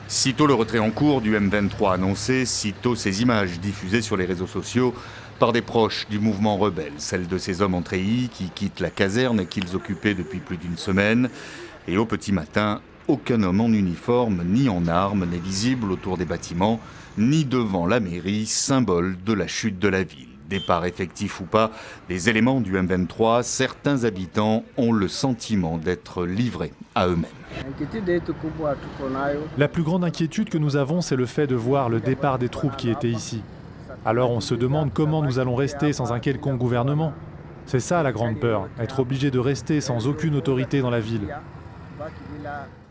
Sitôt le retrait en cours du M23 annoncé, sitôt ces images diffusées sur les réseaux sociaux par des proches du mouvement rebelle, celles de ces hommes en treillis qui quittent la caserne qu'ils occupaient depuis plus d'une semaine. Et au petit matin, aucun homme en uniforme ni en armes n'est visible autour des bâtiments, ni devant la mairie, symbole de la chute de la ville. Départ effectif ou pas des éléments du M23, certains habitants ont le sentiment d'être livrés à eux-mêmes. La plus grande inquiétude que nous avons, c'est le fait de voir le départ des troupes qui étaient ici. Alors on se demande comment nous allons rester sans un quelconque gouvernement. C'est ça la grande peur, être obligé de rester sans aucune autorité dans la ville.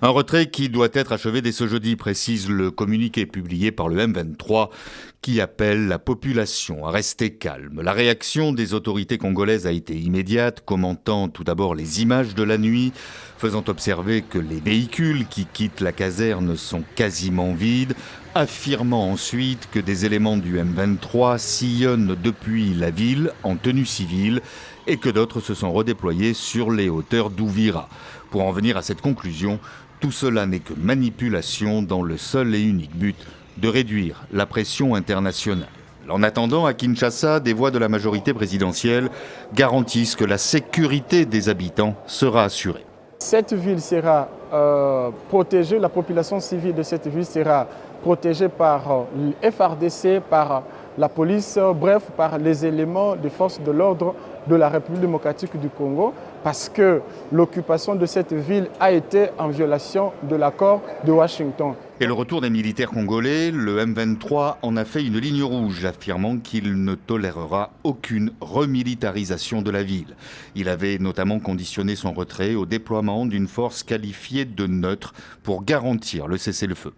Un retrait qui doit être achevé dès ce jeudi, précise le communiqué publié par le M23 qui appelle la population à rester calme. La réaction des autorités congolaises a été immédiate, commentant tout d'abord les images de la nuit, faisant observer que les véhicules qui quittent la caserne sont quasiment vides, affirmant ensuite que des éléments du M23 sillonnent depuis la ville en tenue civile et que d'autres se sont redéployés sur les hauteurs d'Ouvira. Pour en venir à cette conclusion, tout cela n'est que manipulation dans le seul et unique but de réduire la pression internationale. En attendant, à Kinshasa, des voix de la majorité présidentielle garantissent que la sécurité des habitants sera assurée. Cette ville sera protégée, la population civile de cette ville sera protégée par le FARDC, par la police, bref, par les éléments de force de l'ordre de la République démocratique du Congo, parce que l'occupation de cette ville a été en violation de l'accord de Washington. Et le retour des militaires congolais, le M23 en a fait une ligne rouge, affirmant qu'il ne tolérera aucune remilitarisation de la ville. Il avait notamment conditionné son retrait au déploiement d'une force qualifiée de neutre pour garantir le cessez-le-feu.